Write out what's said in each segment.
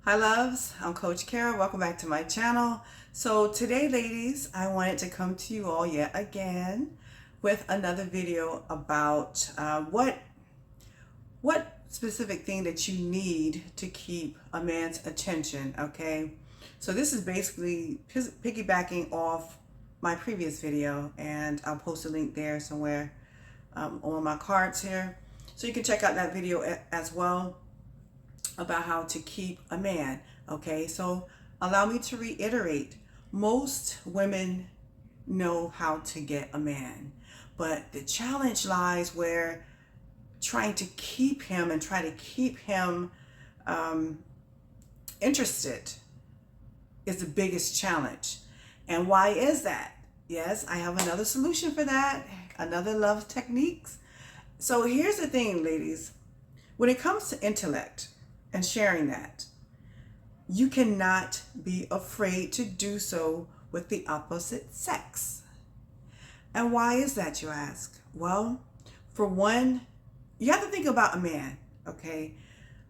Hi loves, I'm Coach Kara. Welcome back to my channel. So today, ladies, I wanted to come to you all yet again with another video about what specific thing that you need to keep a man's attention, okay? So this is basically piggybacking off my previous video, and I'll post a link there somewhere on my cards here. So you can check out that video as well about how to keep a man. Okay, so allow me to reiterate, most women know how to get a man, but the challenge lies where trying to keep him and try to keep him interested is the biggest challenge. And why is that? Yes, I have another solution for that, another love techniques. So here's the thing, ladies, when it comes to intellect and sharing that, you cannot be afraid to do so with the opposite sex. And why is that, you ask? Well, for one, you have to think about a man, okay?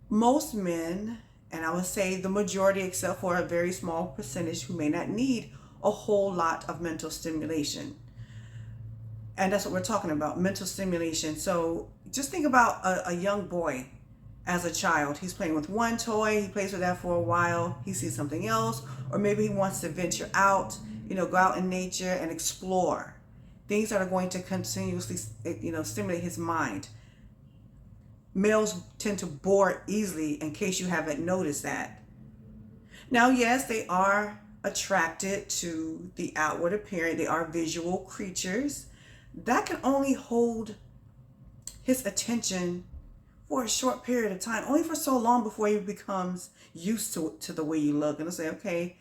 Most men, and I would say the majority except for a very small percentage who may not need a whole lot of mental stimulation. And that's what we're talking about, mental stimulation. So just think about a young boy. As a child, he's playing with one toy, he plays with that for a while, he sees something else, or maybe he wants to venture out, go out in nature and explore things that are going to continuously, stimulate his mind. Males tend to bore easily, in case you haven't noticed that. Now, yes, they are attracted to the outward appearance. They are visual creatures. That can only hold his attention for a short period of time, only for so long before he becomes used to the way you look. And they'll say, okay,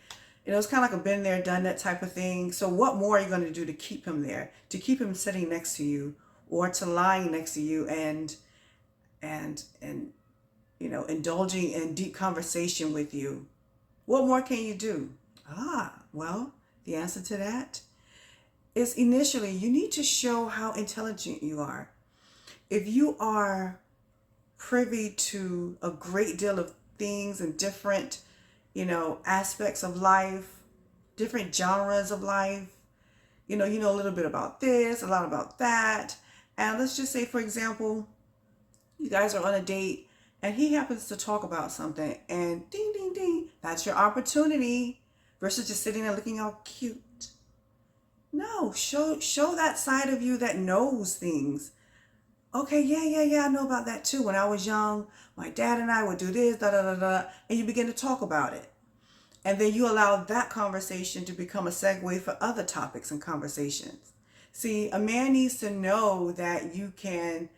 it's kind of like a been there, done that type of thing. So what more are you going to do to keep him there, to keep him sitting next to you or to lying next to you and indulging in deep conversation with you? What more can you do? Well, the answer to that is initially you need to show how intelligent you are. If you are privy to a great deal of things and different, aspects of life, different genres of life, you know a little bit about this, a lot about that. And let's just say, for example, you guys are on a date and he happens to talk about something and ding, ding, ding, that's your opportunity versus just sitting there looking all cute. No, show that side of you that knows things. Okay, yeah, I know about that too. When I was young, my dad and I would do this, da da da da, and you begin to talk about it. And then you allow that conversation to become a segue for other topics and conversations. See, a man needs to know that you can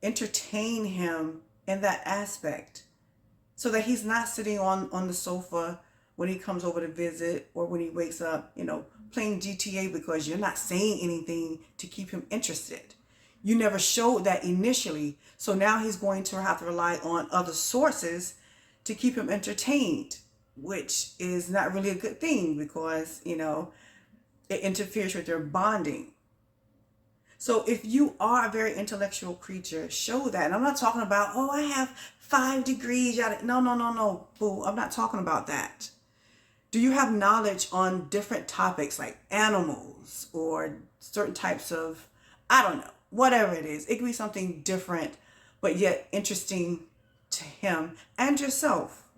entertain him in that aspect so that he's not sitting on the sofa when he comes over to visit or when he wakes up, playing GTA because you're not saying anything to keep him interested. You never showed that initially. So now he's going to have to rely on other sources to keep him entertained, which is not really a good thing because, it interferes with their bonding. So if you are a very intellectual creature, show that. And I'm not talking about, I have 5 degrees. No, boo. I'm not talking about that. Do you have knowledge on different topics like animals or certain types of, I don't know, whatever it is? It could be something different, but yet interesting to him and yourself.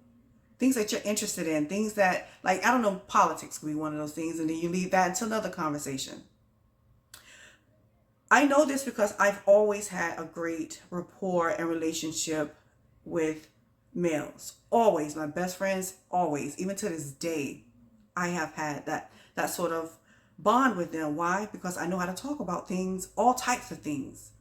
Things that you're interested in, things that, like, I don't know, politics could be one of those things, and then you leave that until another conversation. I know this because I've always had a great rapport and relationship with males. Always. My best friends, always. Even to this day, I have had that sort of bond with them. Why? Because I know how to talk about things, all types of things.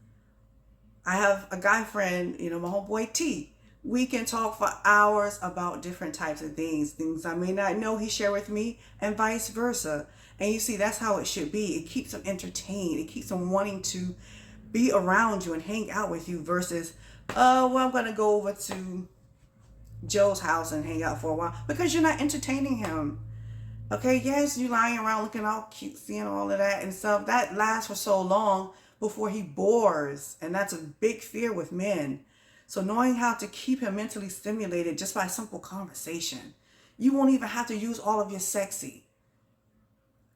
I have a guy friend, my homeboy T. We can talk for hours about different types of things I may not know he shared with me, and vice versa. And you see, that's how it should be. It keeps them entertained. It keeps them wanting to be around you and hang out with you versus, I'm going to go over to Joe's house and hang out for a while, because you're not entertaining him. Okay, yes, you lying around looking all cutesy and all of that and stuff. That lasts for so long before he bores. And that's a big fear with men. So knowing how to keep him mentally stimulated just by simple conversation. You won't even have to use all of your sexy.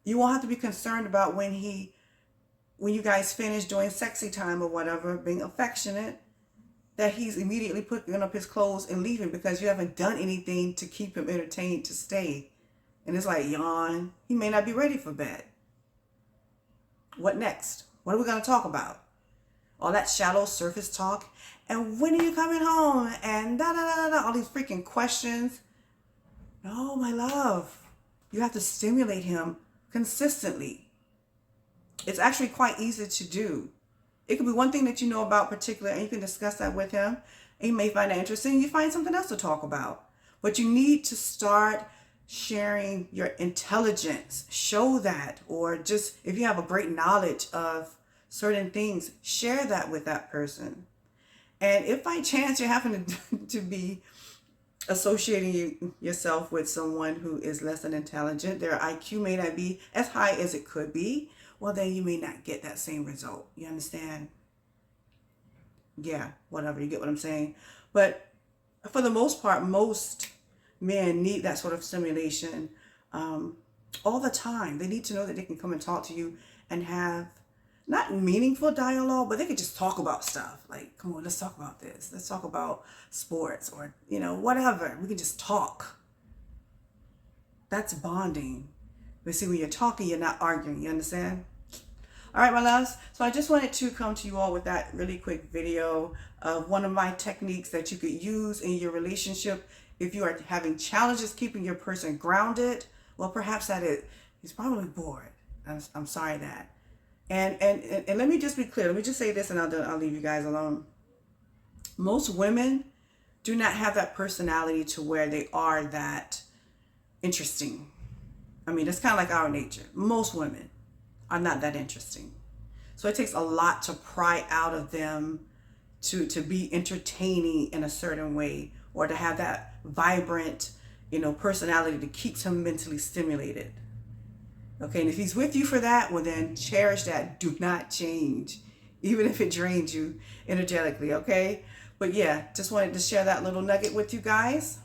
You won't have to be concerned about when you guys finish doing sexy time or whatever, being affectionate, that he's immediately putting up his clothes and leaving because you haven't done anything to keep him entertained to stay. And it's like, yawn, he may not be ready for bed. What next? What are we going to talk about? All that shallow surface talk. And when are you coming home? And all these freaking questions. No, my love. You have to stimulate him consistently. It's actually quite easy to do. It could be one thing that you know about particular, and you can discuss that with him. And you may find that interesting. You find something else to talk about. But you need to start sharing your intelligence. Show that. Or just if you have a great knowledge of certain things, share that with that person. And if by chance you happen to be associating yourself with someone who is less than intelligent, their IQ may not be as high as it could be, well, then you may not get that same result. You understand? Yeah, whatever. You get what I'm saying? But for the most part, most men need that sort of stimulation all the time. They need to know that they can come and talk to you and have not meaningful dialogue, but they could just talk about stuff. Like, come on, let's talk about this. Let's talk about sports or, whatever. We can just talk. That's bonding. But see, when you're talking, you're not arguing. You understand? All right, my loves. So I just wanted to come to you all with that really quick video of one of my techniques that you could use in your relationship if you are having challenges keeping your person grounded. Well, perhaps he's probably bored. I'm sorry that. And let me just be clear. Let me just say this, and I'll leave you guys alone. Most women do not have that personality to where they are that interesting. I mean, it's kind of like our nature. Most women are not that interesting. So it takes a lot to pry out of them to be entertaining in a certain way, or to have that vibrant, personality that keeps him mentally stimulated. Okay, and if he's with you for that, well then cherish that. Do not change, even if it drains you energetically, okay? But yeah, just wanted to share that little nugget with you guys.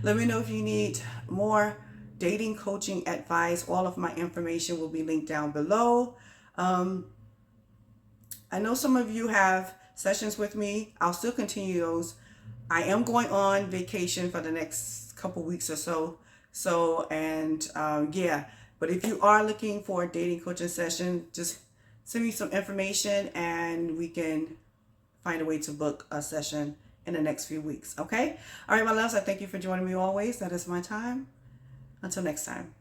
Let me know if you need more dating coaching advice. All of my information will be linked down below. I know some of you have sessions with me. I'll still continue those. I am going on vacation for the next couple weeks or so. Yeah. But if you are looking for a dating coaching session, just send me some information and we can find a way to book a session in the next few weeks. Okay? All right, my loves, I thank you for joining me always. That is my time. Until next time.